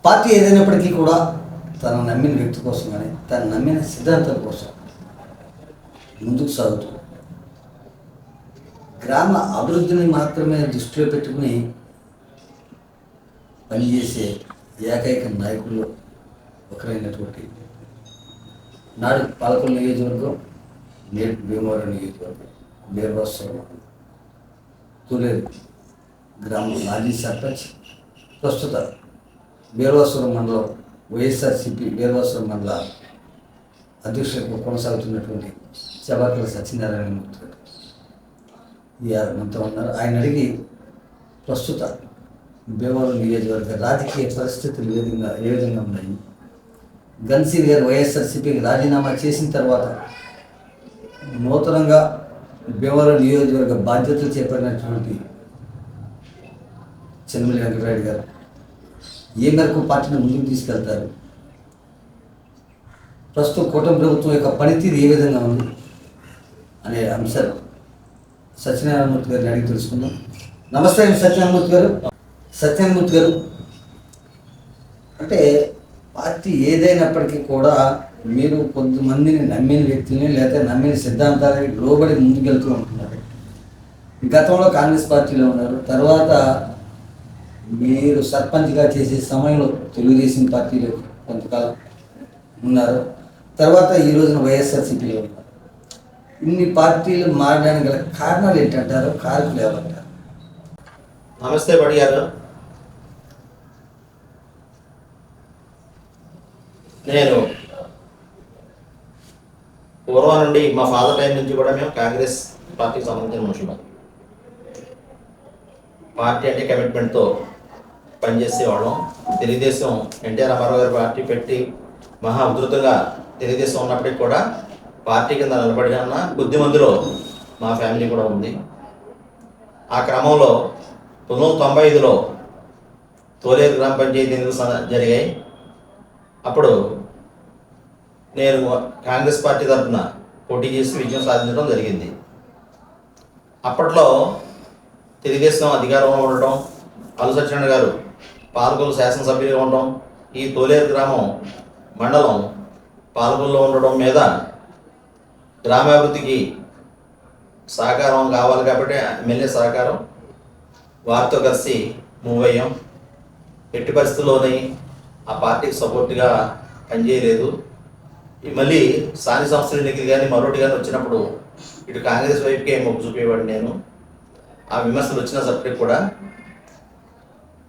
Party ఏదైనప్పటికీ కూడా తను నమ్మిన వ్యక్తి కోసం కానీ తను నమ్మిన సిద్ధాంతం కోసం ముందుకు సాగుతూ గ్రామ అభివృద్ధిని మాత్రమే దృష్టిలో పెట్టుకుని పనిచేసే ఏకైక నాయకులు ఒకరైనటువంటి నాడు పాలకొల్లు నియోజకవర్గం, నేడు భీమవరం నియోజకవర్గం బీరవాసవరం తొలేరు గ్రామం మాజీ సర్పంచ్, ప్రస్తుత బీరవాసవరం మండలం వైఎస్ఆర్సీపీ బీరవాసవరం మండల అధ్యక్షుడిగా కొనసాగుతున్నటువంటి చబాకల సత్యనారాయణ మూర్తి గారు మనతో ఉన్నారు. ఆయన అడిగి ప్రస్తుత భీమవరం నియోజకవర్గ రాజకీయ పరిస్థితులు ఏ విధంగా ఉన్నాయి, గన్సీర్ గారు వైఎస్ఆర్సీపీకి రాజీనామా చేసిన తర్వాత నూతనంగా భీమవరం నియోజకవర్గ బాధ్యతలు చేపట్టినటువంటి చెన్నమల్లి వెంకటరాయుడు గారు ఏ మేరకు పార్టీని ముందుకు తీసుకెళ్తారు, ప్రస్తుతం కూటమి ప్రభుత్వం యొక్క పనితీరు ఏ విధంగా ఉంది అనే అంశాలు సత్యనారాయణమూర్తి గారిని అడిగి తెలుసుకుందాం. నమస్తే సత్యనారాయణమూర్తి గారు. సత్యనారాయణమూర్తి గారు, అంటే పార్టీ ఏదైనప్పటికీ కూడా మీరు కొంతమందిని నమ్మిన వ్యక్తుల్ని లేదా నమ్మిన సిద్ధాంతాలని లోబడి ముందుకెళ్తూ ఉంటున్నారు. గతంలో కాంగ్రెస్ పార్టీలో ఉన్నారు, తర్వాత మీరు సర్పంచ్గా చేసే సమయంలో తెలుగుదేశం పార్టీలో కొంతకాలం ఉన్నారు, తర్వాత ఈ రోజున వైఎస్ఆర్సీపీలో ఉన్నారు. ఇన్ని పార్టీలు మారడానికి గల కారణాలు ఏంటంటారు, కారకులు ఏమంటారు? నమస్తే బడి గారు. నేను పూర్వం నుండి మా ఫాదర్ టైం నుంచి కూడా మేము కాంగ్రెస్ పార్టీకి సంబంధించిన మనుషులు. పార్టీ అంటే కమిట్మెంట్తో పనిచేసేవాళ్ళం. తెలుగుదేశం ఎన్టీఆర్ రామారావు గారి పార్టీ పెట్టి మహా ఉధృతంగా తెలుగుదేశం ఉన్నప్పటికీ కూడా పార్టీ కింద నిలబడి ఉన్న కొద్ది మందిలో మా ఫ్యామిలీ కూడా ఉంది. ఆ క్రమంలో 1995లో తోలేరు గ్రామ పంచాయతీ ఎన్నికలు జరిగాయి. అప్పుడు నేను కాంగ్రెస్ పార్టీ తరఫున పోటీ చేసి విజయం సాధించడం జరిగింది. అప్పట్లో తెలుగుదేశం అధికారంలో ఉండటం, అల్లు సత్యనారాయణ గారు పాలకొల్లు శాసనసభ్యులుగా ఉండటం, ఈ తోలేరు గ్రామం మండలం పాలకొల్లులో ఉండడం మీద గ్రామాభివృద్ధికి సహకారం కావాలి కాబట్టి ఎమ్మెల్యే సహకారం వారితో కలిసి మూవ్ అయ్యాం. ఎట్టి పరిస్థితుల్లోని ఆ పార్టీకి సపోర్ట్గా పనిచేయలేదు. మళ్ళీ స్థానిక సంస్థల ఎన్నికలు కానీ మరొకటి కానీ వచ్చినప్పుడు ఇటు కాంగ్రెస్ వైపుకే మొగ్గు చూపేవాడు నేను. ఆ విమర్శలు వచ్చిన సబ్జెక్ట్ కూడా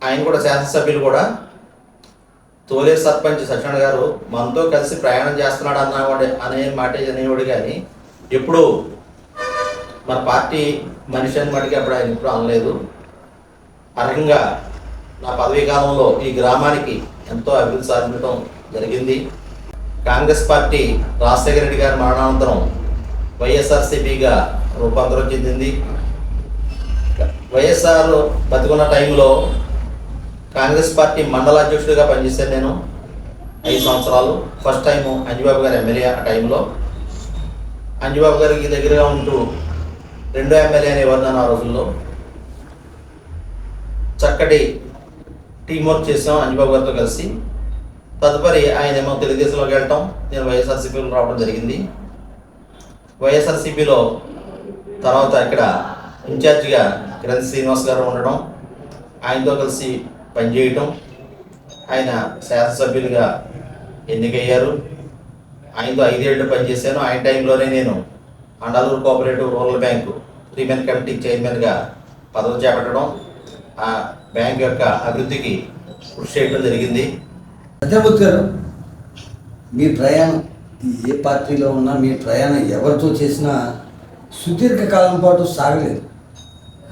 ఆయన కూడా శాసనసభ్యులు కూడా తోలేరు సర్పంచ్ సత్యనారాయణ గారు మనతో కలిసి ప్రయాణం చేస్తున్నాడు అనే మాట అనేవాడు, కానీ ఎప్పుడు మన పార్టీ మనిషి అని మటుకి అప్పుడు ఆయన ఎప్పుడు అనలేదు. ఆ రకంగా నా పదవీ కాలంలో ఈ గ్రామానికి ఎంతో అభివృద్ధి సాధించడం జరిగింది. కాంగ్రెస్ పార్టీ రాజశేఖర రెడ్డి గారి మరణానంతరం వైఎస్ఆర్సీపీగా రూపాంతరం చెందింది. వైఎస్ఆర్ బతికున్న టైంలో కాంగ్రెస్ పార్టీ మండల అధ్యక్షుడిగా పనిచేశాను నేను 5 సంవత్సరాలు. ఫస్ట్ టైము అంజిబాబు గారు ఎమ్మెల్యే ఆ టైంలో. అంజిబాబు గారికి దగ్గరగా ఉంటూ రెండో ఎమ్మెల్యే అనేవారు నన్ను ఆ రోజుల్లో. చక్కటి టీం వర్క్ చేసాం అంజిబాబు గారితో కలిసి. తదుపరి ఆయన ఏమో తెలుగుదేశంలోకి వెళ్ళటం, నేను వైఎస్ఆర్సీపీలో రావడం జరిగింది. వైఎస్ఆర్సీపీలో తర్వాత ఇక్కడ ఇన్ఛార్జిగా కిరణ్ శ్రీనివాస్ గారు ఉండడం, ఆయనతో కలిసి పనిచేయటం, ఆయన శాసనసభ్యులుగా ఎన్నికయ్యారు. ఆయనతో 5 ఏళ్ళు పనిచేశాను. ఆయన టైంలోనే నేను అండాలూరు కోఆపరేటివ్ రూరల్ బ్యాంకు 3 కమిటీ చైర్మన్గా పదవి చేపట్టడం, ఆ బ్యాంక్ యొక్క అభివృద్ధికి కృషి చేయడం జరిగింది. సత్యనారాయణమూర్తి గారు, మీ ప్రయాణం ఏ పార్టీలో ఉన్నా మీ ప్రయాణం ఎవరితో చేసినా సుదీర్ఘకాలం పాటు సాగలేదు.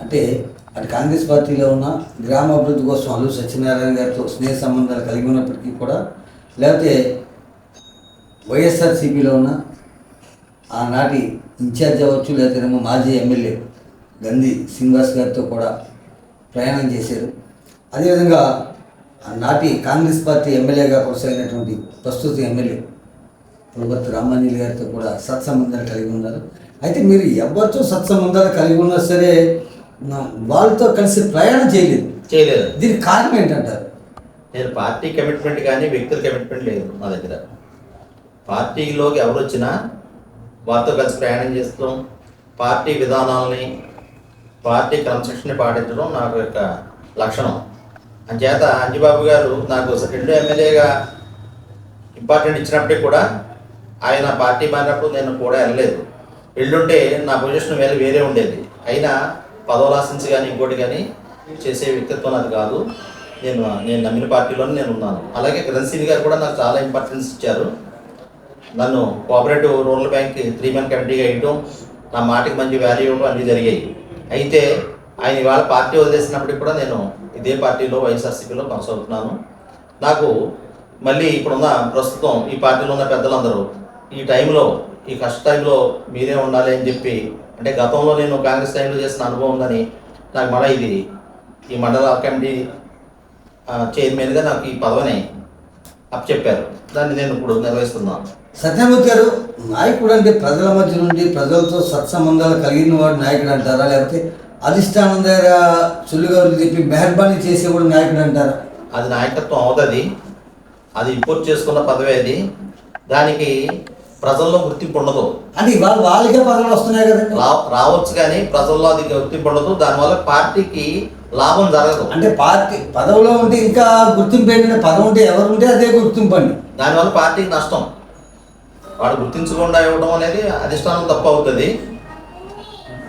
అంటే అటు కాంగ్రెస్ పార్టీలో ఉన్న గ్రామాభివృద్ధి కోసం అల్లు సత్యనారాయణ గారితో స్నేహ సంబంధాలు కలిగి ఉన్నప్పటికీ కూడా, లేకపోతే వైఎస్ఆర్సీపీలో ఉన్న ఆనాటి ఇన్ఛార్జ్ అవ్వచ్చు, లేకపోతేనేమో మాజీ ఎమ్మెల్యే గంధి శ్రీనివాస్ గారితో కూడా ప్రయాణం చేశారు. అదేవిధంగా నాటి కాంగ్రెస్ పార్టీ ఎమ్మెల్యేగా కొనసాగినటువంటి ప్రస్తుత ఎమ్మెల్యే పులపర్తి రామాంజలి గారితో కూడా సత్సంబంధాలు కలిగి ఉన్నారు. అయితే మీరు ఎవరితో సత్సంబంధాలు కలిగి ఉన్నా సరే వాళ్ళతో కలిసి ప్రయాణం చేయలేదు. చేయలేదు. దీనికి కారణం ఏంటంటారు? నేను పార్టీ కమిట్మెంట్ కానీ వ్యక్తుల కమిట్మెంట్ లేదు నా దగ్గర. పార్టీలోకి ఎవరు వచ్చినా వారితో కలిసి ప్రయాణం చేస్తాం, పార్టీ విధానాలని పార్టీ క్రమశిక్షణని పాటించడం నాకు యొక్క లక్షణం. అంచేత అంజిబాబు గారు నాకు 2 ఎమ్మెల్యేగా ఇంపార్టెంట్ ఇచ్చినప్పటికీ కూడా ఆయన పార్టీ మారినప్పుడు నేను కూడా వెళ్ళలేదు. వెళ్ళుంటే నా పొజిషన్ వేరే ఉండేది. అయినా పదవులాసెన్స్ కానీ ఇంకోటి కానీ చేసే వ్యక్తిత్వం అది కాదు. నేను నమ్మిన పార్టీలోనే నేను ఉన్నాను. అలాగే గ్రంథీని గారు కూడా నాకు చాలా ఇంపార్టెన్స్ ఇచ్చారు. నన్ను కోఆపరేటివ్ రూరల్ బ్యాంక్ 3 మెన్ కమిటీగా వేయటం, నా మాటకి మంచి వాల్యూ ఇవ్వడం అన్నీ జరిగాయి. అయితే ఆయన ఇవాళ పార్టీ వదిలేసినప్పటికి కూడా నేను ఇదే పార్టీలో వైఎస్ఆర్సీపీలో కొనసాగుతున్నాను. నాకు మళ్ళీ ఇప్పుడున్న ప్రస్తుతం ఈ పార్టీలో ఉన్న పెద్దలందరూ ఈ టైంలో, ఈ కష్ట టైంలో మీరే ఉండాలి అని చెప్పి, అంటే గతంలో నేను కాంగ్రెస్ టైంలో చేసిన అనుభవం ఉందని నాకు మళ్ళీ ఈ మండల కమిటీ చైర్మన్గా నాకు ఈ పదవిని అప్పచెప్పారు. దాన్ని నేను ఇప్పుడు నిర్వహిస్తున్నాను. సత్యమూర్తి గారు, నాయకుడు అంటే ప్రజల మధ్య నుండి ప్రజలతో సత్సంబంధాలు కలిగిన వాడు నాయకుడు అంటారా, లేకపోతే అధిష్టానం దగ్గర చుల్లుగారు చెప్పి మెహర్బానీ చేసేవాడు నాయకుడు అంటారా? అది నాయకత్వం అవుతుంది. అది ఇంపోర్ట్ చేసుకున్న పదవి. అది దానికి ప్రజల్లో గుర్తింపు ఉండదు. అంటే వాళ్ళకే పదవులు వస్తున్నాయి కదండి. రావచ్చు కానీ ప్రజల్లో అది గుర్తింపు ఉండదు. దానివల్ల పార్టీకి లాభం జరగదు. అంటే పార్టీ పదవిలో ఉంటే ఇంకా గుర్తింపు ఏంటంటే పదవి ఉంటే ఎవరు ఉంటే అదే గుర్తింపు అండి. దానివల్ల పార్టీకి నష్టం. వాడు గుర్తించకుండా ఇవ్వడం అనేది అధిష్టానం తప్పు అవుతుంది.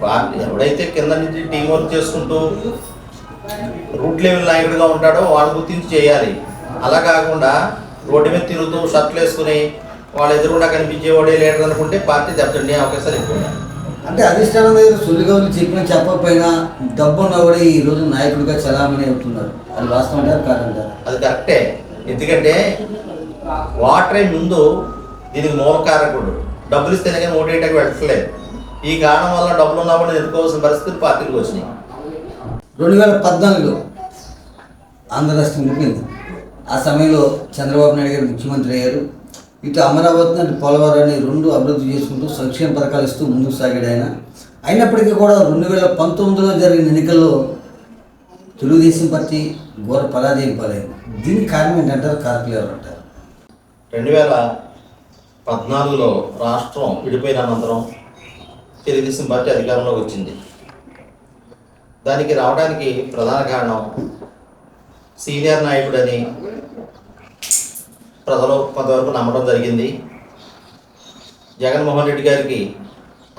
పార్టీ ఎవడైతే కింద నుంచి టీం వర్క్ చేసుకుంటూ రూట్ లెవెల్ నాయకుడిగా ఉంటాడో వాడు గుర్తించి చేయాలి. అలా కాకుండా రోడ్డు మీద తిరుగుతూ షర్ట్లు వేసుకుని వాళ్ళు ఎదురుకుండా కనిపించేవాడే లీడర్ అనుకుంటే పార్టీ దెబ్బతిండే అవకాశాలు ఎక్కువ ఉన్నాయి. అంటే అధిష్టానం దగ్గర సుల్లిగౌలు చెప్పినా చెప్పకపోయినా డబ్బు ఉన్నవాడే ఈరోజు నాయకుడిగా చలామణి అవుతున్నారు. అది వాస్తవం అంటారు కాదంటారు? అది కరెక్టే. ఎందుకంటే వాటరే ముందు దీనికి మూలకారకుడు. డబ్బులు ఇస్తేనే కానీ ఓటేయడానికి వెళ్ళట్లేదు. ఈ కారణం వల్ల డబ్బులు ఉన్నప్పుడు ఎదుర్కోవాల్సిన పరిస్థితులు పార్టీలకు వచ్చినాయి. 2014లో ఆంధ్ర రాష్ట్రం ముగిపోయింది. ఆ సమయంలో చంద్రబాబు నాయుడు గారు ముఖ్యమంత్రి అయ్యారు. ఇటు అమరావతి అటు పోలవరాన్ని 2 అభివృద్ధి చేసుకుంటూ సంక్షేమ పథకాలు ఇస్తూ ముందుకు సాగాడు ఆయన. అయినప్పటికీ కూడా 2019లో జరిగిన ఎన్నికల్లో తెలుగుదేశం పార్టీ ఘోర పరాజయం పాలైంది. దీనికి కారణం ఏంటంటారు? కారకులు ఎవరు అంటారు? 2014లో రాష్ట్రం విడిపోయిన అనంతరం తెలుగుదేశం పార్టీ అధికారంలోకి వచ్చింది. దానికి రావడానికి ప్రధాన కారణం సీనియర్ నాయకుడని ప్రజలు కొంతవరకు నమ్మడం జరిగింది. జగన్మోహన్ రెడ్డి గారికి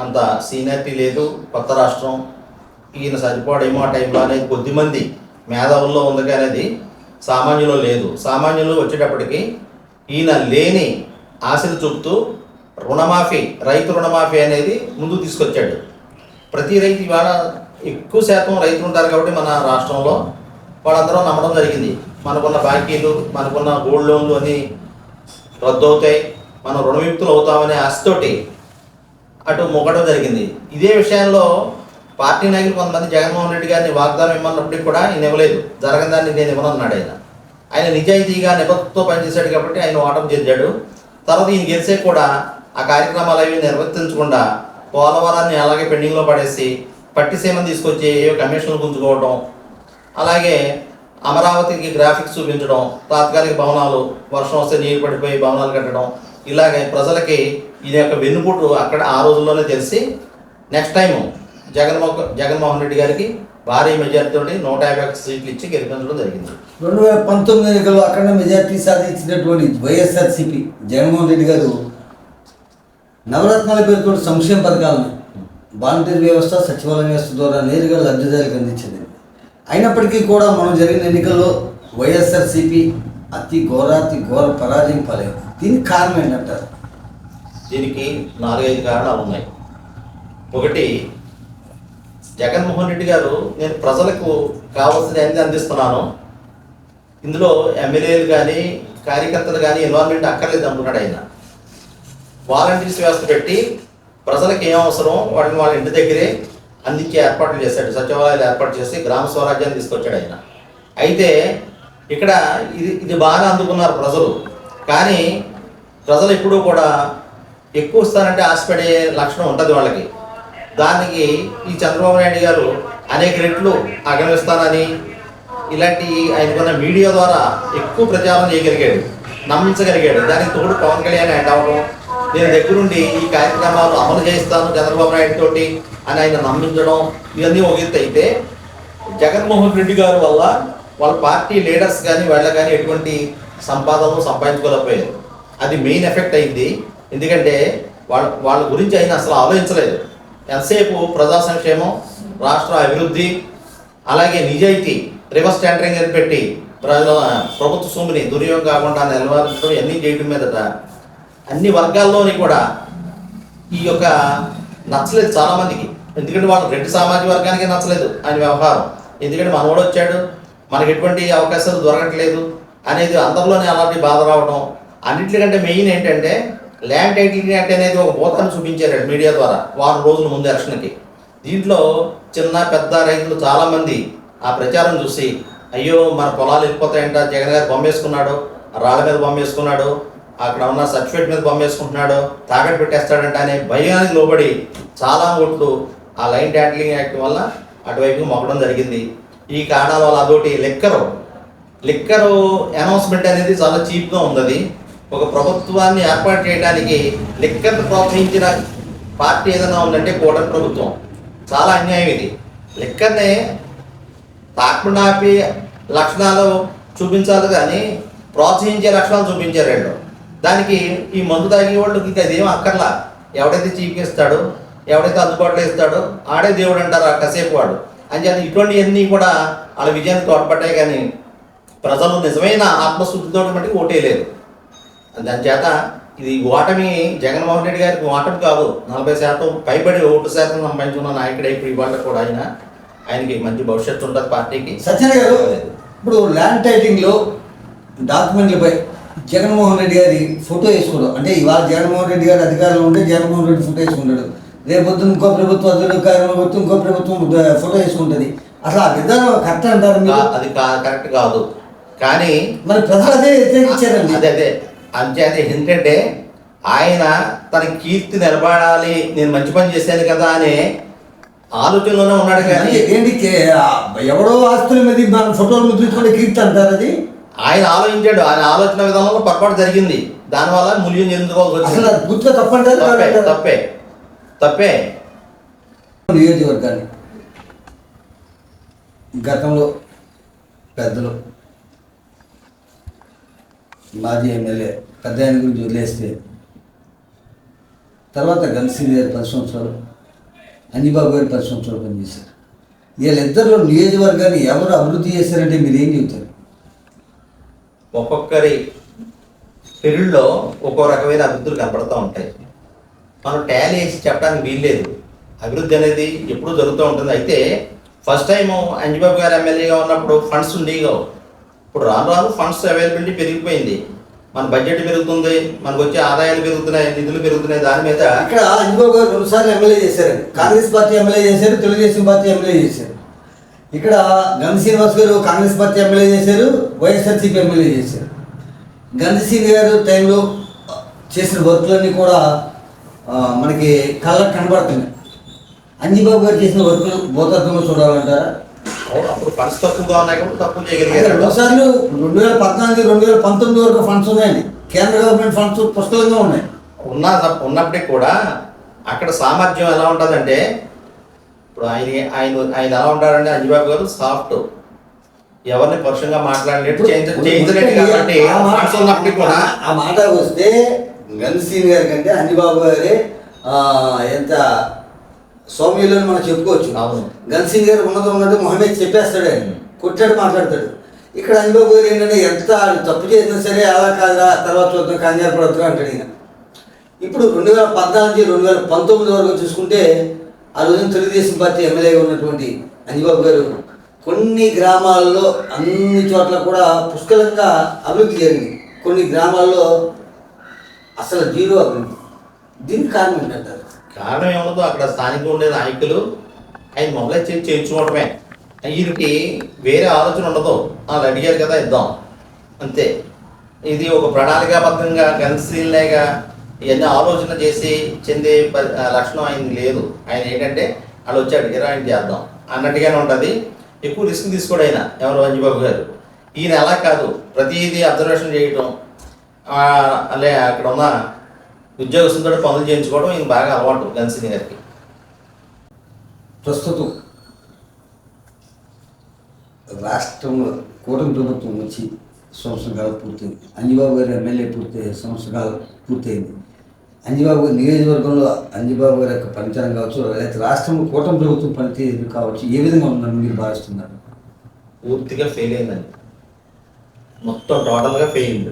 అంత సీనియారిటీ లేదు. కొత్త రాష్ట్రం, ఈయన సరిపోడేమో ఆ టైంలో అనేది కొద్దిమంది మేధావుల్లో ఉంది కానీ అది సామాన్యులో లేదు. సామాన్యులు వచ్చేటప్పటికి ఈయన లేని ఆశలు చూపుతూ రుణమాఫీ, రైతు రుణమాఫీ అనేది ముందుకు తీసుకొచ్చాడు. ప్రతి రైతు ఇవాళ ఎక్కువ శాతం రైతులు ఉంటారు కాబట్టి మన రాష్ట్రంలో వాళ్ళందరూ నమ్మడం జరిగింది. మనకున్న బాకీలు, మనకున్న గోల్డ్ లోన్లు అని రద్దు అవుతాయి, మనం రుణవిముక్తులు అవుతామనే ఆశతోటి అటు మొగ్గడం జరిగింది. ఇదే విషయంలో పార్టీ నాయకులు కొంతమంది జగన్మోహన్ రెడ్డి గారిని వాగ్దానం ఇవ్వమన్నప్పటికీ కూడా ఆయన ఇవ్వలేదు. జరగని దాన్ని నేను ఇవ్వనన్నాడు. ఆయన నిజాయితీగా నిబద్ధతతో పనిచేశాడు కాబట్టి ఆయన ఓటమి చెందాడు. తర్వాత ఈయన గెలిచే కూడా ఆ కార్యక్రమాలు అవి నిర్వర్తించకుండా పోలవరాన్ని అలాగే పెండింగ్లో పడేసి పట్టిసీమను తీసుకొచ్చి ఏవో కమిషన్లు గుంజుకోవడం, అలాగే అమరావతికి గ్రాఫిక్స్ చూపించడం, తాత్కాలిక భవనాలు వర్షం వస్తే నీరు పడిపోయి భవనాలు కట్టడం, ఇలాగే ప్రజలకి ఈ యొక్క వెన్నుపోటు అక్కడ ఆ రోజుల్లోనే తెలిసి నెక్స్ట్ టైం జగన్మోహన్ రెడ్డి గారికి భారీ మెజార్టీతో 151 సీట్లు ఇచ్చి గెలిపించడం జరిగింది. 2019 ఎన్నికల్లో అక్కడ మెజార్టీ సాధించినటువంటి వైఎస్ఆర్సీపీ జగన్మోహన్ రెడ్డి గారు నవరత్నాల పేరుతో సంక్షేమ పథకాలను వాలంటీర్ వ్యవస్థ, సచివాలయ వ్యవస్థ ద్వారా నేరుగా లబ్ధిదారులకు అందించింది. అయినప్పటికీ కూడా మనం జరిగిన ఎన్నికల్లో వైఎస్ఆర్సీపీ అతి ఘోర పరాజయం పాలైంది. దీనికి కారణం ఏంటంటారు? దీనికి 4-5 కారణాలు ఉన్నాయి. ఒకటి, జగన్మోహన్ రెడ్డి గారు నేను ప్రజలకు కావాల్సిన అన్ని అందిస్తున్నాను, ఇందులో ఎమ్మెల్యేలు కానీ కార్యకర్తలు కానీ ఇన్వాల్వ్మెంట్ అక్కర్లేదు అనుకున్నాడు ఆయన. వాలంటీర్స్ వ్యవస్థ పెట్టి ప్రజలకు ఏం అవసరం వాటిని వాళ్ళ ఇంటి దగ్గరే అందించే ఏర్పాట్లు చేశాడు. సచివాలయాలు ఏర్పాటు చేసి గ్రామ స్వరాజ్యాన్ని తీసుకొచ్చాడు ఆయన. అయితే ఇక్కడ ఇది బాగా అందుకున్నారు ప్రజలు. కానీ ప్రజలు ఎప్పుడూ కూడా ఎక్కువ ఇస్తానంటే ఆశపడే లక్షణం ఉంటుంది వాళ్ళకి. దానికి ఈ చంద్రబాబు నాయుడు గారు అనేక రెట్లు అగమిస్తానని ఇలాంటి ఆయనకున్న మీడియా ద్వారా ఎక్కువ ప్రచారం చేయగలిగాడు, నమ్మించగలిగాడు. దానికి తోడు పవన్ కళ్యాణ్ యాడ్ అవ్వడం, నేను దగ్గరుండి ఈ కార్యక్రమాలు అమలు చేస్తాను చంద్రబాబు నాయుడు తోటి అని ఆయన నమ్మించడం, ఇవన్నీ ఒక ఎత్తు అయితే జగన్మోహన్ రెడ్డి గారి వల్ల వాళ్ళ పార్టీ లీడర్స్ కానీ వాళ్ళ కానీ ఎటువంటి సంపాదనలు సంపాదించుకోలేకపోయారు. అది మెయిన్ ఎఫెక్ట్ అయింది. ఎందుకంటే వాళ్ళ గురించి ఆయన అసలు ఆలోచించలేదు. ఎంతసేపు ప్రజా సంక్షేమం, రాష్ట్ర అభివృద్ధి, అలాగే నిజాయితీ, రివర్స్ టెండరింగ్ అని పెట్టి ప్రభుత్వ సొమ్ముని దుర్యోగం కాకుండా నిలవరించడం ఇవన్నీ చేయడం మీదట అన్ని వర్గాల్లోని కూడా ఈ యొక్క నచ్చలేదు చాలామందికి. ఎందుకంటే వాళ్ళు రెడ్డి సామాజిక వర్గానికి నచ్చలేదు ఆయన వ్యవహారం. ఎందుకంటే మనవాడు వచ్చాడు, మనకి ఎటువంటి అవకాశాలు దొరకట్లేదు అనేది అందరిలోనే అలాంటి బాధ రావడం. అన్నింటికంటే మెయిన్ ఏంటంటే ల్యాండ్ టైటిలింగ్ యాక్ట్ అనేది ఒక భూతాన్ని చూపించారు మీడియా ద్వారా వారం రోజుల ముందు ఎలక్షన్కి. దీంట్లో చిన్న పెద్ద రైతులు చాలామంది ఆ ప్రచారం చూసి అయ్యో మన పొలాలు వెళ్ళిపోతాయంట, జగన్ గారు బొమ్మ వేసుకున్నాడు, రాళ్ళ మీద బొమ్మ వేసుకున్నాడు, అక్కడ ఉన్న సర్టిఫికేట్ మీద బొమ్మ వేసుకుంటున్నాడు, తాకట్టు పెట్టేస్తాడంట అనే భయానికి లోబడి చాలా ఓట్లు ఆ లైన్ టైటిలింగ్ యాక్ట్ వల్ల అటువైపు మొక్కడం జరిగింది. ఈ కారణాల వల్ల అదొకటి లిక్కరు అనౌన్స్మెంట్ అనేది చాలా చీప్గా ఉంది. ఒక ప్రభుత్వాన్ని ఏర్పాటు చేయడానికి లిక్కర్ను ప్రోత్సహించిన పార్టీ ఏదైనా ఉందంటే కూటమి ప్రభుత్వం. చాలా అన్యాయం ఇది. లిక్కర్ని తాకుండా ఆపి లక్షణాలు చూపించాలి కానీ ప్రోత్సహించే లక్షణాలు చూపించారు వీళ్ళు. దానికి ఈ మందు తాగే వాళ్ళకి ఇంకా అదేం అక్కర్లా. ఎవడైతే చీప్గా ఇస్తాడో, ఎవడైతే అందుబాటులో ఇస్తాడో ఆడే దేవుడు అంటారు ఆ కసేపు వాడు అని చెప్పి ఇటువంటివన్నీ కూడా వాళ్ళ విజయాన్ని తోడ్పడ్డాయి. కానీ ప్రజలు నిజమైన ఆత్మశుద్ధితో మటుకు ఓటేయలేదు. దాని చేత ఇది ఓటమి జగన్మోహన్ రెడ్డి గారికి ఓటమి కాదు, 40% పైబడి ఓటు శాతం సంపాదించుకున్న నాయకుడే ఇప్పుడు ఇవాళ కూడా ఆయనకి మంచి భవిష్యత్తు ఉంటుంది పార్టీకి. సత్యన గారు, ఇప్పుడు ల్యాండ్ టైటింగ్లో డాక్యుమెంట్లపై జగన్మోహన్ రెడ్డి గారి ఫోటో వేసుకోవడం అంటే ఇవాళ జగన్మోహన్ రెడ్డి గారి అధికారంలో ఉంటే జగన్మోహన్ రెడ్డి ఫోటో వేసుకుంటాడు, రేపొద్దు ఇంకో ప్రభుత్వం అధికారంలో ఇంకో ప్రభుత్వం ఫోటో వేసుకుంటుంది. అసలు ఆ విధానం కరెక్ట్ అంటారు మీరు? అది కరెక్ట్ కాదు. కానీ మరి ప్రజలు అదే వ్యతిరేకించారండి. అదే అంతే. ఏంటంటే ఆయన తన కీర్తి నిలబడాలి, నేను మంచి పని చేశాను కదా అనే ఆలోచనలోనే ఉన్నాడు. కానీ ఏంటి ఎవడో ఆస్తుల మీద మన ఫోటోలు ముద్రించుకుంటే కీర్తి అంటారు? అది ఆయన ఆలోచించాడు, ఆయన ఆలోచన విధానంలో పొరపాటు జరిగింది, దానివల్ల మూల్యం చెందుకోవాల్సి వచ్చింది. పూర్తిగా తప్పంటారు. తప్పే. నియోజకవర్గాన్ని గతంలో పెద్దలు మాజీ ఎమ్మెల్యే పెద్ద ఆయన గురించి వదిలేస్తే తర్వాత గన్సీన్ గారు 10 సంవత్సరాలు, అంజిబాబు గారు 10 సంవత్సరాలు పనిచేశారు. వీళ్ళిద్దరిలో నియోజకవర్గాన్ని ఎవరు అభివృద్ధి చేశారంటే మీరు ఏం చెబుతారు? ఒక్కొక్కరి పీరియడ్లో ఒక్కో రకమైన అభివృద్ధులు కనపడుతూ ఉంటాయి. మనం టాలీ వేసి చెప్పడానికి వీల్లేదు. అభివృద్ధి అనేది ఎప్పుడూ జరుగుతూ ఉంటుంది. అయితే ఫస్ట్ టైం అంజిబాబు గారు ఎమ్మెల్యేగా ఉన్నప్పుడు ఫండ్స్ ఉండేవి. ఇప్పుడు రాను ఫండ్స్ అవైలబిలిటీ పెరిగిపోయింది, మన బడ్జెట్ పెరుగుతుంది, మనకు వచ్చే ఆదాయాలు పెరుగుతున్నాయి, నిధులు పెరుగుతున్నాయి. దాని మీద ఇక్కడ అంజిబాబు గారు 2 సార్లు ఎమ్మెల్యే చేశారు. కాంగ్రెస్ పార్టీ ఎమ్మెల్యే చేశారు, తెలుగుదేశం పార్టీ ఎమ్మెల్యే చేశారు. ఇక్కడ గంధి శ్రీనివాస్ గారు కాంగ్రెస్ పార్టీ ఎమ్మెల్యే చేశారు, వైఎస్ఆర్సీపీ ఎమ్మెల్యే చేశారు. గంధి శ్రీని గారు టైంలో చేసిన వర్కులన్నీ కూడా మనకి కళ్ళకు కనబడుతున్నాయి. అంజిబాబు గారు చేసిన వర్కులు భూతత్వంలో చూడాలంటారా? అప్పుడు ఫండ్స్ తక్కువగా ఉన్నాయి కాబట్టి తక్కువ చేయగలిగారు. 2 సార్లు 2014, 2019 వరకు ఫండ్స్ ఉన్నాయండి. కేంద్ర గవర్నమెంట్ ఫండ్స్ పుష్కలంగా ఉన్నాయి. ఉన్నప్పటికీ కూడా అక్కడ సామర్థ్యం ఎలా ఉంటుందంటే, ఇప్పుడు ఆయన ఎలా ఉంటారంటే అంజిబాబు గారు సాఫ్ట్, ఎవరిని పరుషంగా మాట్లాడలేదు, చేయించలేదు. కాబట్టి ఫండ్స్ ఉన్నప్పటికీ కూడా ఆ మాట వస్తే గంధి శ్రీని గారి కంటే అంజిబాబు గారే ఎంత సౌమ్యులని మనం చెప్పుకోవచ్చు. గంధి శ్రీని గారు ఉన్నట్టు మొహమ్మద్ చెప్పేస్తాడు, ఆయన కొట్టాడు, మాట్లాడతాడు. ఇక్కడ అంజిబాబు గారు ఏంటంటే ఎంత తప్పు చేసినా సరే అలా కాదురా తర్వాత చూద్దాం కంగారు పడతారు అంటాడు ఈయన. ఇప్పుడు 2014 నుంచి 2019 వరకు చూసుకుంటే ఆ రోజున తెలుగుదేశం పార్టీ ఎమ్మెల్యేగా ఉన్నటువంటి అంజిబాబు గారు కొన్ని గ్రామాల్లో అన్ని చోట్ల కూడా పుష్కలంగా అభివృద్ధి జరిగింది. కొన్ని గ్రామాల్లో అసలు జీరో అభివృద్ధి. దీనికి కారణం ఏంటంటారు? కారణం ఏమవుతుందో అక్కడ స్థానికంగా ఉండే నాయకులు ఆయన మొదలై చేయించుకోవడమే. వీరికి వేరే ఆలోచన ఉండదు, వాళ్ళు అడిగారు కదా ఇద్దాం అంతే. ఇది ఒక ప్రణాళికాబద్ధంగా గన్సీన్లేగా ఇవన్నీ ఆలోచన చేసి చెందే లక్షణం ఆయన లేదు. ఆయన ఏంటంటే వాళ్ళు వచ్చి అడిగారు ఆయన చేద్దాం అన్నట్టుగానే ఉంటుంది. ఎక్కువ రిస్క్ తీసుకోడు ఆయన ఎవరు అంజిబాబు గారు. ఈయన ఎలా కాదు, ప్రతిదీ అబ్జర్వేషన్ చేయటం, అలా అక్కడ ఉన్న ఉద్యోగస్తులతో పనులు చేయించుకోవడం ఈయన బాగా అలవాటు గన్సిని గారికి. ప్రస్తుతం రాష్ట్రంలో కూటమి ప్రభుత్వం వచ్చి సంవత్సరం కాలం పూర్తయింది. అంజిబాబు గారి ఎమ్మెల్యే సంవత్సరం కాలం పూర్తయింది. అంజిబాబు గారి నియోజకవర్గంలో అంజిబాబు గారి యొక్క పనితనం కావచ్చు, లేకపోతే రాష్ట్రంలో కూటమి ప్రభుత్వం పనితీరు కావచ్చు, ఏ విధంగా ఉందని మీరు భావిస్తున్నారు? పూర్తిగా ఫెయిల్ అయిందండి. మొత్తం టోటల్గా ఫెయిల్డ్.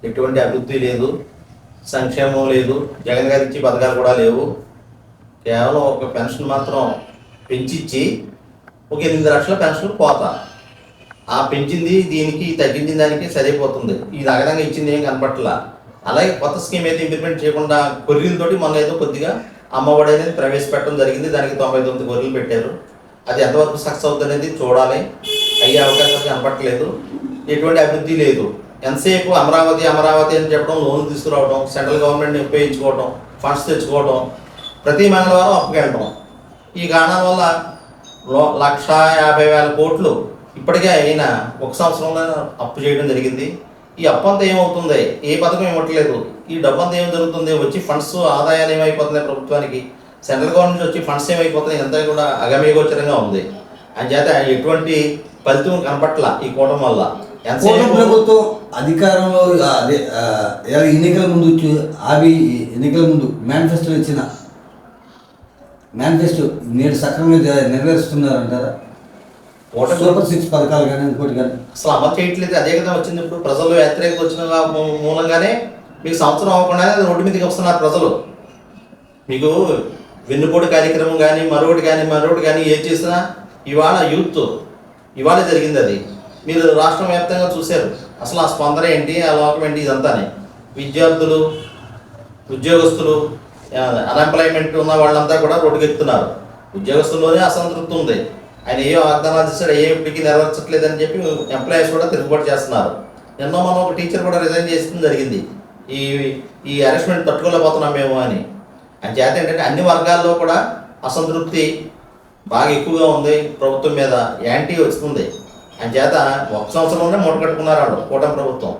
ఎటువంటి అభివృద్ధి లేదు, సంక్షేమం లేదు, జగన్ గారు ఇచ్చి పథకాలు కూడా లేవు. కేవలం ఒక పెన్షన్ మాత్రం పెంచిచ్చి ఒక 8 లక్షల పెన్షన్ పోతా, ఆ పెంచింది దీనికి తగ్గించిన దానికి సరిపోతుంది. ఇది అగదంగా ఇచ్చింది ఏం కనపట్లా. అలాగే కొత్త స్కీమ్ అయితే ఇంప్లిమెంట్ చేయకుండా గొర్రెలతోటి మొన్న ఏదో కొద్దిగా అమ్మఒడి అనేది ప్రవేశపెట్టడం జరిగింది. దానికి 99 గొర్రెలు పెట్టారు. అది ఎంతవరకు సక్సెస్ అవుతుంది అనేది చూడాలి. అయ్యే అవకాశాలు కనపట్టలేదు. ఎటువంటి అభివృద్ధి లేదు. ఎంతసేపు అమరావతి అమరావతి అని చెప్పడం, లోన్లు తీసుకురావడం, సెంట్రల్ గవర్నమెంట్ని ఉపయోగించుకోవడం, ఫండ్స్ తెచ్చుకోవడం, ప్రతి మంగళవారం అప్పుకెళ్ళడం. ఈ కారణం వల్ల 1,50,000 కోట్లు ఇప్పటికే అయినా ఒక సంవత్సరంలో అప్పు చేయడం జరిగింది. ఈ అప్పు అంతా ఏమవుతుంది? ఏ పథకం ఇవ్వట్లేదు. ఈ డబ్బు అంతా ఏం జరుగుతుంది? వచ్చి ఫండ్స్ ఆదాయాలు ఏమైపోతున్నాయి ప్రభుత్వానికి, సెంట్రల్ గవర్నమెంట్ వచ్చి ఫండ్స్ ఏమైపోతున్నాయి, అంతా కూడా అగమ్యగోచరంగా ఉంది. అంచేత ఎటువంటి ఫలితం కనపట్ల ఈ కూటమి వల్ల. ప్రభుత్వం అధికారంలో ఎన్నికల ముందు మేనిఫెస్టో ఇచ్చిన మేనిఫెస్టో నేడు సక్రమంగా నెరవేరుస్తున్నారంటారా? సూపర్ 6 పథకాలు కానీ ఇంకోటి కానీ అసలు అమలు చేయట్లేదు. అదే కదా వచ్చింది. ఇప్పుడు ప్రజలు వ్యతిరేకత వచ్చిన మూలంగానే మీకు సంవత్సరం అవ్వకుండానే రోడ్డు మీదకి వస్తున్నారు ప్రజలు. మీకు వెన్నుపోటు కార్యక్రమం కానీ మరొకటి కానీ ఏం చేసినా ఇవాళ యూత్ ఇవాళ జరిగింది. అది మీరు రాష్ట్ర వ్యాప్తంగా చూశారు. అసలు ఆ స్పందన ఏంటి, ఆ లోకం ఏంటి, ఇదంతానే. విద్యార్థులు, ఉద్యోగస్తులు, అన్ఎంప్లాయ్మెంట్ ఉన్న వాళ్ళంతా కూడా రోడ్డుకెక్కుతున్నారు. ఉద్యోగస్తుల్లోనే అసంతృప్తి ఉంది. ఆయన ఏ వాగ్దానాలు చేశాడు, ఏ ఇప్పటికీ నెరవేర్చట్లేదని చెప్పి ఎంప్లాయీస్ కూడా తిరుగుబాటు చేస్తున్నారు. ఎన్నో మనం ఒక టీచర్ కూడా రిజైన్ చేసిన జరిగింది. ఈ అరెస్ట్మెంట్ తట్టుకోలేకపోతున్నాం మేము అని. చేత ఏంటంటే అన్ని వర్గాల్లో కూడా అసంతృప్తి బాగా ఎక్కువగా ఉంది. ప్రభుత్వం మీద యాంటీ వస్తుంది. చేత ఒక సంవత్సరంలోనే మూట కట్టుకున్నారు వాళ్ళు కూటమి ప్రభుత్వం.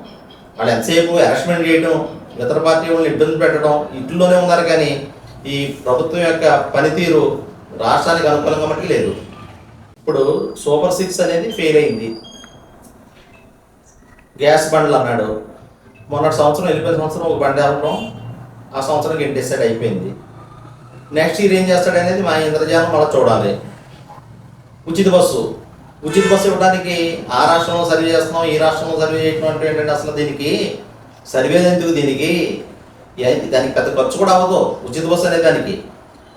వాళ్ళు ఎంతసేపు అరెస్ట్మెంట్ చేయడం, ఇతర పార్టీ వాళ్ళని ఇబ్బంది పెట్టడం, ఇంట్లోనే ఉన్నారు. కానీ ఈ ప్రభుత్వం యొక్క పనితీరు రాష్ట్రానికి అనుకూలంగా మటుకు లేదు. ఇప్పుడు సూపర్ 6 అనేది ఫెయిల్ అయింది. గ్యాస్ బండ్లు అన్నాడు. మొన్నటి సంవత్సరం వెళ్ళిపోయిన సంవత్సరం ఒక బండి అవ్వడం, ఆ సంవత్సరం డిసైడ్ అయిపోయింది. నెక్స్ట్ ఇయర్ ఏం చేస్తాడు అనేది మా ఇంద్రజాలం మళ్ళీ చూడాలి. ఉచిత బస్సు ఇవ్వడానికి ఆ రాష్ట్రంలో సర్వే చేస్తున్నాం, ఈ రాష్ట్రంలో సర్వే చేయడం అంటే ఏంటంటే అసలు దీనికి సర్వే ఎందుకు? దానికి పెద్ద ఖర్చు కూడా అవ్వదు. ఉచిత బస్సు అనే దానికి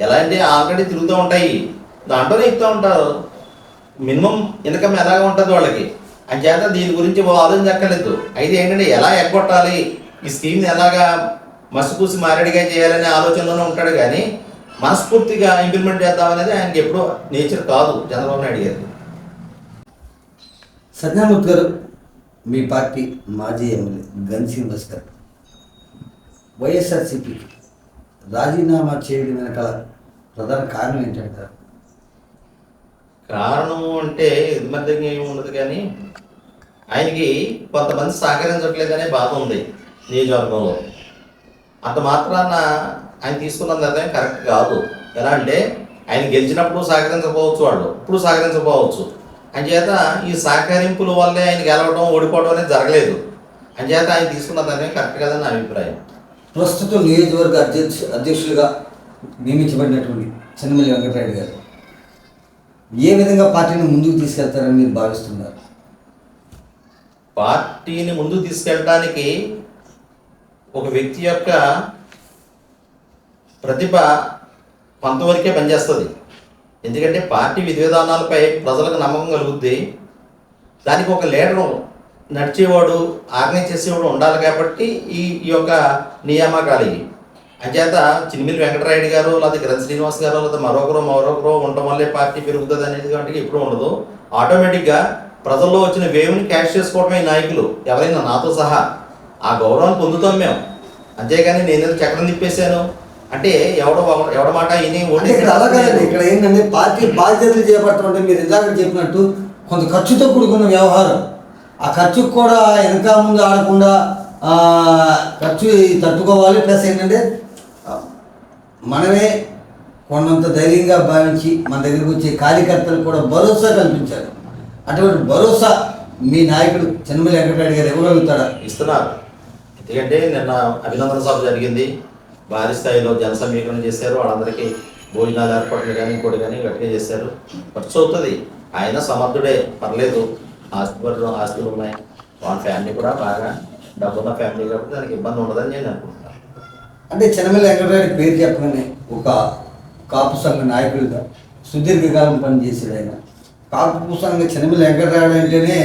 ఎలా అంటే ఆల్రెడీ తిరుగుతూ ఉంటాయి, దాంట్లోనే ఎక్కుతూ ఉంటారు. మినిమం ఇన్కమ్ ఎలాగా ఉంటుంది వాళ్ళకి. అంచేత దీని గురించి ఆలోచించక్కర్లేదు. అయితే ఏంటంటే ఎలా ఎగ్గొట్టాలి, ఈ స్కీమ్ని ఎలాగా మసిపూసి మారేడిగా చేయాలనే ఆలోచనలోనే ఉంటాడు. కానీ మనస్ఫూర్తిగా ఇంప్లిమెంట్ చేద్దామనేది ఆయనకి ఎప్పుడూ నేచర్ కాదు చంద్రబాబు నాయుడు గారికి. సత్యనారాయణ గారు, మీ పార్టీ మాజీ ఎమ్మెల్యే గన్ శ్రీనివాస్ గారు వైఎస్ఆర్సీపీకి రాజీనామా చేయడం వెనకాల ప్రధాన కారణం ఏంటంటారు? కారణం అంటే ఇది మధ్యగా ఏమి ఉండదు. కానీ ఆయనకి కొంతమంది సహకరించట్లేదనే బాధ ఉంది నియోజకవర్గంలో. అంత మాత్రాన ఆయన తీసుకున్న నిర్ణయం కరెక్ట్ కాదు. ఎలా అంటే ఆయన గెలిచినప్పుడు సహకరించకపోవచ్చు, వాళ్ళు ఇప్పుడు సహకరించకపోవచ్చు. అంచేత ఈ సహకరింపుల వల్లే ఆయన గెలవడం, ఓడిపోవడం అనేది జరగలేదు. అంచేత ఆయన తీసుకున్న నిర్ణయం కరెక్ట్ కాదని నా అభిప్రాయం. ప్రస్తుతం నియోజకవర్గ అధ్యక్షులుగా నియమించబడినటువంటి చెన్నమల్లి వెంకటరెడ్డి గారు ఏ విధంగా పార్టీని ముందుకు తీసుకెళ్తారని మీరు భావిస్తున్నారు? పార్టీని ముందుకు తీసుకెళ్ళడానికి ఒక వ్యక్తి యొక్క ప్రతిభ కొంతవరకే పనిచేస్తుంది. ఎందుకంటే పార్టీ విధి విధానాలపై ప్రజలకు నమ్మకం కలుగుద్ది. దానికి ఒక లీడరు, నడిచేవాడు, ఆర్గనైజ్ చేసేవాడు ఉండాలి. కాబట్టి ఈ యొక్క నియామకాలు అంచేత చినిమిల్లి వెంకటరెడ్డి గారు లేదా గన్ శ్రీనివాస్ గారు లేదా మరొకరు ఉండటం వల్లే పార్టీ పెరుగుతుంది అనేది వాటికి ఎప్పుడు ఉండదు. ఆటోమేటిక్గా ప్రజల్లో వచ్చిన వేవ్ని క్యాష్ చేసుకోవడమే నాయకులు ఎవరైనా, నాతో సహా. ఆ గౌరవాన్ని పొందుతాం మేము. అంతేగాని నేనేదో చక్రం తిప్పేశాను, అంటే ఎవడ మాట ఇని అంటే ఇక్కడ అలా కాదండి. ఇక్కడ ఏంటంటే పార్టీ బాధ్యతలు చేపట్టడం అంటే మీరు ఇందాక చెప్పినట్టు కొంత ఖర్చుతో కూడుకున్న వ్యవహారం. ఆ ఖర్చుకు కూడా వెనక ముందు ఆడకుండా ఖర్చు తట్టుకోవాలి. ప్లస్ ఏంటంటే మనమే కొన్నంత ధైర్యంగా భావించి మన దగ్గరికి వచ్చే కార్యకర్తలు కూడా భరోసా కల్పించాలి. అటువంటి భరోసా మీ నాయకుడు చెన్నమల్లి వెంకటరెడ్డి గారు ఇవ్వగలుగుతారా? ఇస్తున్నారు. ఎందుకంటే నిన్న అభినందన సభ జరిగింది. భారీ స్థాయిలో జన సమీకరణ చేశారు. వాళ్ళందరికీ భోజనాలు ఏర్పాట్లు కానీ ఇంకోటి కానీ గట్టిగా చేశారు. ఖర్చు అవుతుంది. ఆయన సమర్థుడే, పర్లేదు. ఆస్తులు ఉన్నాయి. వాళ్ళ ఫ్యామిలీ కూడా బాగా డబ్బున్న ఫ్యామిలీ కాబట్టి దానికి ఇబ్బంది ఉండదని నేను అనుకుంటున్నాను. అంటే చెన్నమల్లి వెంకటరెడ్డి పేరు చెప్పగానే ఒక కాపు సంఘ నాయకుడిగా సుదీర్ఘకాలం పనిచేసేది ఆయన. కాపు సంఘ చెన్నమల్లి వెంకటరెడ్డి అంటేనే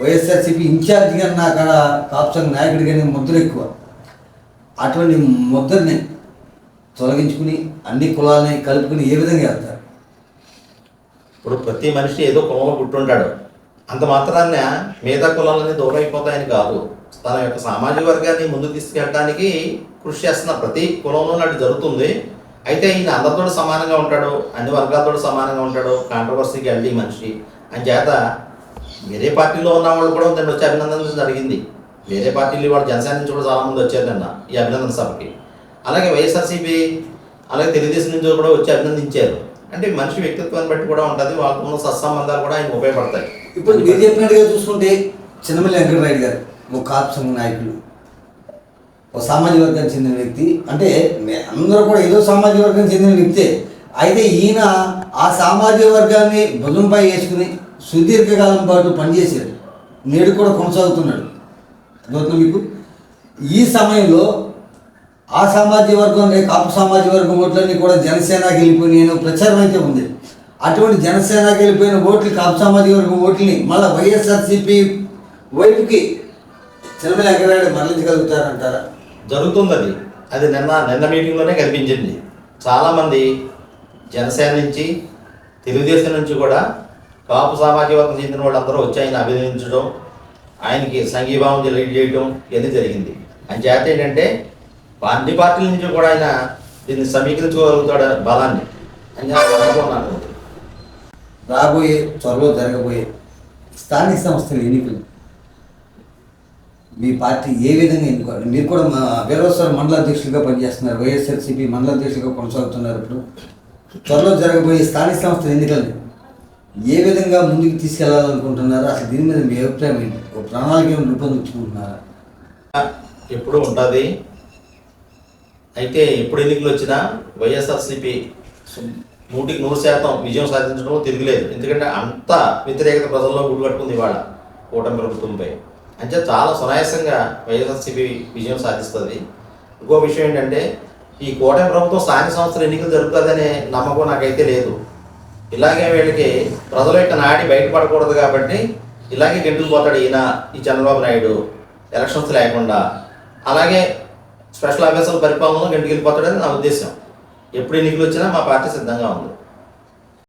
వైఎస్ఆర్సీపీ ఇన్ఛార్జిగా నాకు అక్కడ కాపు సంఘ నాయకుడిగానే ముద్ర ఎక్కువ. అటువంటి ముద్రని తొలగించుకుని అన్ని కులాలని కలుపుకుని ఏ విధంగా వెళ్తారు? ఇప్పుడు ప్రతి మనిషి ఏదో కులంలో పుట్టుంటాడు. అంత మాత్రాన మిగతా కులాలన్నీ దూరం అయిపోతాయని కాదు. తన యొక్క సామాజిక వర్గాన్ని ముందుకు తీసుకెళ్ళడానికి కృషి చేస్తున్న ప్రతి కులంలో నాటి జరుగుతుంది. అయితే ఈయన అందరితో సమానంగా ఉంటాడు, అన్ని వర్గాలతో సమానంగా ఉంటాడు. కాంట్రవర్సీకి వెళ్ళి మనిషి అని చేత వేరే పార్టీలో ఉన్న వాళ్ళు కూడా దాన్ని వచ్చి అభినందన జరిగింది. వేరే పార్టీలు వాళ్ళు జనసేన నుంచి కూడా చాలామంది వచ్చారు నిన్న ఈ అభినందన సభకి. అలాగే వైఎస్ఆర్సీపీ అలాగే తెలుగుదేశం నుంచి కూడా వచ్చి అభినందించారు. అంటే మనిషి వ్యక్తిత్వాన్ని బట్టి కూడా ఉంటుంది. వాళ్ళతో ఉన్న సత్సంబంధాలు కూడా ఆయన ఉపయోగపడతాయి. ఇప్పుడు మీరు చెప్పినట్టుగా చూసుకుంటే చెన్నమల్లి వెంకటరెడ్డి గారు ఒక కాపు సంఘ నాయకులు, ఒక సామాజిక వర్గానికి చెందిన వ్యక్తి. అంటే అందరూ కూడా ఏదో సామాజిక వర్గానికి చెందిన వ్యక్తే. అయితే ఈయన ఆ సామాజిక వర్గాన్ని భుజంపై వేసుకుని సుదీర్ఘకాలం పాటు పనిచేశాడు. నేడు కూడా కొనసాగుతున్నాడు. అర్థమవుతుంది మీకు? ఈ సమయంలో ఆ సామాజిక వర్గం కాపు సామాజిక వర్గం ఓట్లన్నీ కూడా జనసేనకి వెళ్ళిపోయిన ప్రచారం అయితే ఉంది. అటువంటి జనసేనకి వెళ్ళిపోయిన ఓట్లు కాపు సామాజిక వర్గం ఓట్లని మళ్ళీ వైఎస్ఆర్సీపీ వైపుకి చెన్నమల్లి వెంకటరెడ్డి మరలించగలుగుతారంటారా? జరుగుతుంది. అది నిన్న మీటింగ్లోనే కనిపించింది. చాలామంది జనసేన నుంచి తెలుగుదేశం నుంచి కూడా కాపు సామాజిక వర్గం చెందిన వాళ్ళందరూ వచ్చి ఆయన అభినందించడం, ఆయనకి సంఘీభావం తెలియజేయడం ఇవన్నీ జరిగింది. అని చేత ఏంటంటే అన్ని పార్టీల నుంచి కూడా ఆయన దీన్ని సమీకరించుకోగలుగుతాడు బలాన్ని అని అనుకున్నాను. రాబోయే త్వరలో జరగబోయే స్థానిక సంస్థల ఎన్నికలు మీ పార్టీ ఏ విధంగా ఎన్నుకోవాలి? మీరు కూడా వీరవసర మండల అధ్యక్షులుగా పనిచేస్తున్నారు, వైఎస్ఆర్సీపీ మండల అధ్యక్షులుగా కొనసాగుతున్నారు. ఇప్పుడు త్వరలో జరగబోయే స్థానిక సంస్థల ఎన్నికల్ని ఏ విధంగా ముందుకు తీసుకెళ్లాలనుకుంటున్నారు? అసలు దీని మీద మీ అభిప్రాయం ఏంటి? ఒక ప్రణాళిక రూపొందించుకుంటున్నారా? ఎప్పుడు ఉంటుంది. అయితే ఎప్పుడు ఎన్నికలు వచ్చినా వైఎస్ఆర్సీపీ 100% విజయం సాధించడం తిరగలేదు. ఎందుకంటే అంత వ్యతిరేకత ప్రజల్లో గుడికట్టుకుంది ఇవాళ కూటమి ప్రభుత్వంపై. అంటే చాలా సునాయాసంగా వైఎస్ఆర్సీపీ విజయం సాధిస్తుంది. ఇంకో విషయం ఏంటంటే ఈ కూటమి ప్రభుత్వం స్థానిక సంస్థల ఎన్నికలు జరుగుతుందనే నమ్మకం నాకైతే లేదు. ఇలాగే వీళ్ళకి ప్రజల యొక్క నాడి బయటపడకూడదు కాబట్టి ఇలాగే గెంటుకుపోతాడు ఈయన, ఈ చంద్రబాబు నాయుడు ఎలక్షన్స్ లేకుండా. అలాగే స్పెషల్ ఆఫీసర్ల పరిపాలనలో గెంటుకెళ్ళిపోతాడని నా ఉద్దేశం. ఎప్పుడు ఎన్నికలు వచ్చినా మా పార్టీ సిద్ధంగా ఉంది.